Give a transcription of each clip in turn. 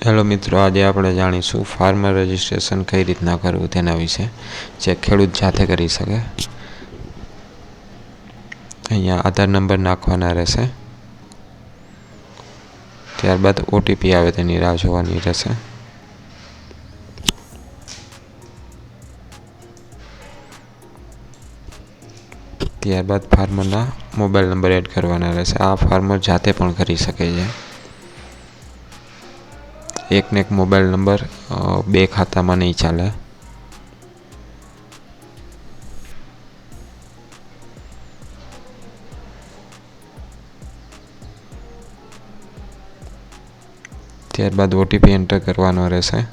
Hello મિત્રો, આજે આપણે જાણીશું ફાર્મર રજિસ્ટ્રેશન કઈ રીતના કરવું તેના વિશે, જે ખેડૂત જાતે કરી શકે. અહીંયા આધાર નંબર નાખવાના રહેશે. ત્યારબાદ ઓટીપી આવે તેની રાહ જોવાની રહેશે. ત્યારબાદ ફાર્મરના મોબાઈલ નંબર એડ કરવાના રહેશે. આ ફાર્મર જાતે પણ કરી શકે છે. એકને એક મોબાઈલ નંબર બે ખાતામાં નહીં ચાલે. ત્યારબાદ ઓટીપી એન્ટર કરવાનો રહેશે.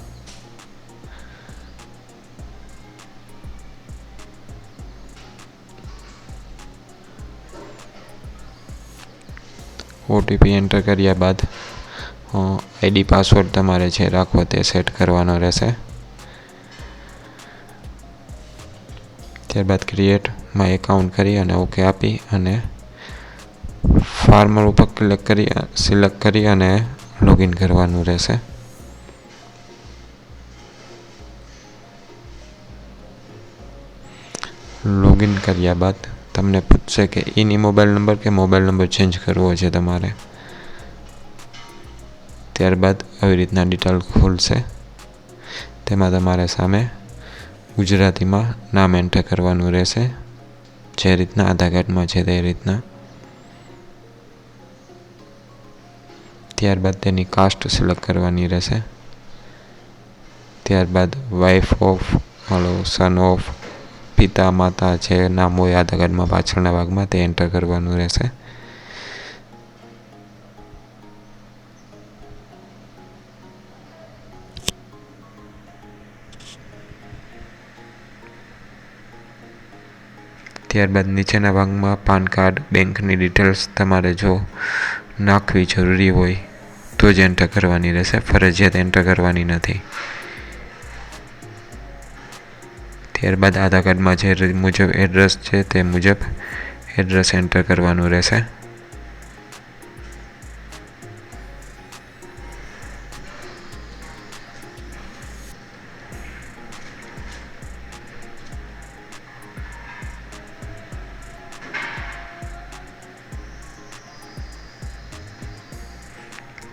ઓટીપી એન્ટર કર્યા બાદ આઈડી પાસવર્ડ તમારે જે રાખવો તે સેટ કરવાનો રહેશે. ત્યારબાદ ક્રિએટ માય એકાઉન્ટ કરી અને ઓકે આપી અને ફાર્મર ઉપર સિલેક્ટ કરી અને લોગિન કરવાનું રહેશે. લોગિન કર્યા બાદ તમને પૂછશે કે એની મોબાઈલ નંબર કે મોબાઈલ નંબર ચેન્જ કરવો છે તમારે. ત્યારબાદ આવી રીતના ડિટેલ ખુલશે. તેમાં તમારે સામે ગુજરાતીમાં નામ એન્ટર કરવાનું રહેશે, જે રીતના આધાર કાર્ડમાં છે તે રીતના. ત્યારબાદ તેની કાસ્ટ સિલેક્ટ કરવાની રહેશે. ત્યારબાદ વાઇફ ઓફ, સન ઓફ, પિતા માતા જે નામ હોય આધાર કાર્ડમાં પાછળના ભાગમાં તે એન્ટર કરવાનું રહેશે. ત્યારબાદ નીચેના ભાગમાં પાન કાર્ડ, બેંકની ડિટેલ્સ તમારે જો નાખવી જરૂરી હોય તો જ એન્ટર કરવાની રહેશે, ફરજિયાત એન્ટર કરવાની નથી. ત્યારબાદ આધાર કાર્ડમાં જે મુજબ એડ્રેસ છે તે મુજબ એડ્રેસ એન્ટર કરવાનું રહેશે.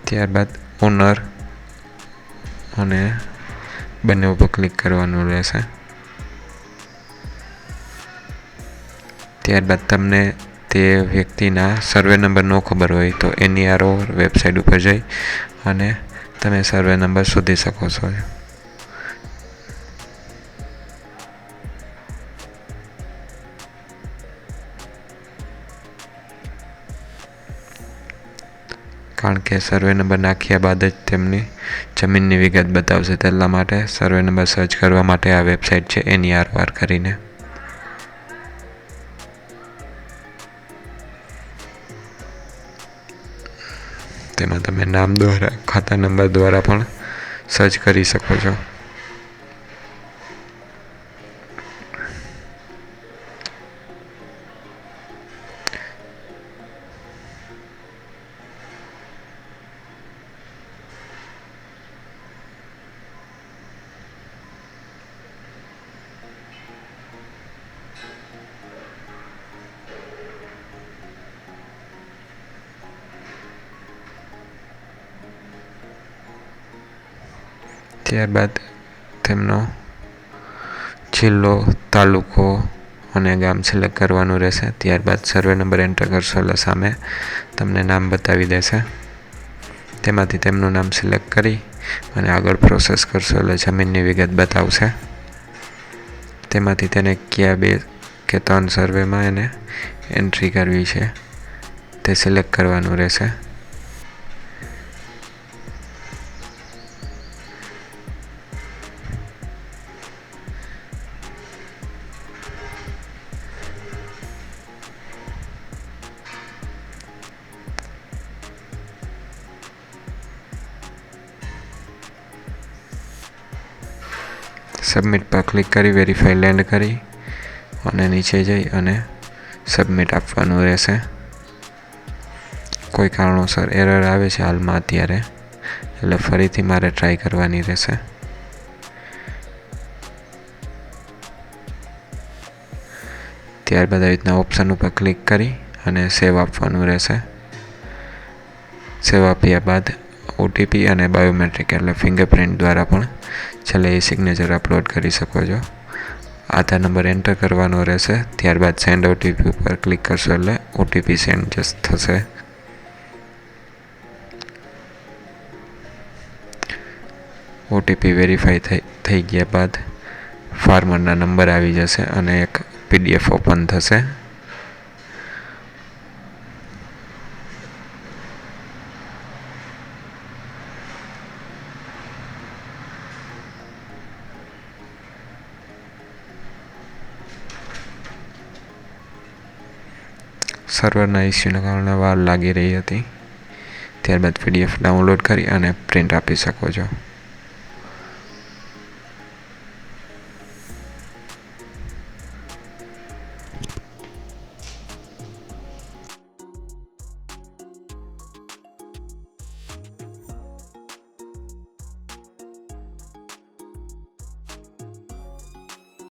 ત્યારબાદ ઓનર અને બંને ઉપર ક્લિક કરવાનું રહેશે. ત્યારબાદ તમને તે વ્યક્તિના સર્વે નંબર ન ખબર હોય તો NERO વેબસાઇટ ઉપર જઈ અને તમે સર્વે નંબર શોધી શકો છો. કારણ કે સર્વે નંબર નાખ્યા બાદ જ તેમની જમીનની વિગત બતાવશે, તેટલા માટે સર્વે નંબર સર્ચ કરવા માટે આ વેબસાઇટ છે NERO કરીને. તેમાં તમે નામ દ્વારા, ખાતા નંબર દ્વારા પણ સર્ચ કરી શકો છો. ત્યારબાદ તેમનો જિલ્લો, તાલુકો અને ગામ સિલેક્ટ કરવાનું રહેશે. ત્યારબાદ સર્વે નંબર એન્ટર કરશો એટલે સામે તમને નામ બતાવી દેશે. તેમાંથી તેમનું નામ સિલેક્ટ કરી અને આગળ પ્રોસેસ કરશો એટલે જમીનની વિગત બતાવશે. તેમાંથી તેને કયા 2 કે 3 સર્વેમાં એને એન્ટ્રી કરવી છે તે સિલેક્ટ કરવાનું રહેશે. સબમિટ પર ક્લિક કરી વેરીફાઈ લેન્ડ કરી અને નીચે જઈ અને સબમિટ આપવાનું રહેશે. કોઈ કારણોસર એરર આવે છે હાલમાં અત્યારે, એટલે ફરીથી મારે ટ્રાય કરવાની રહેશે. ત્યારબાદ આવી રીતના ઓપ્શન ઉપર ક્લિક કરી અને સેવ આપવાનું રહેશે. સેવ આપ્યા બાદ ઓટીપી અને બાયોમેટ્રિક એટલે ફિંગરપ્રિન્ટ દ્વારા પણ છેલ્લે એ સિગ્નેચર અપલોડ કરી શકો છો. આધાર નંબર એન્ટર કરવાનો રહેશે. ત્યારબાદ સેન્ડ ઓટીપી ઉપર ક્લિક કરશો એટલે ઓટીપી સેન્ડ થશે. ઓટીપી વેરીફાઈ થઈ ગયા બાદ ફાર્મરના નંબર આવી જશે અને એક પીડીએફ ઓપન થશે. સર્વરના ઇસ્યુના કારણે વાર લાગી રહી હતી. ત્યારબાદ પીડીએફ ડાઉનલોડ કરી અને પ્રિન્ટ આપી શકો છો.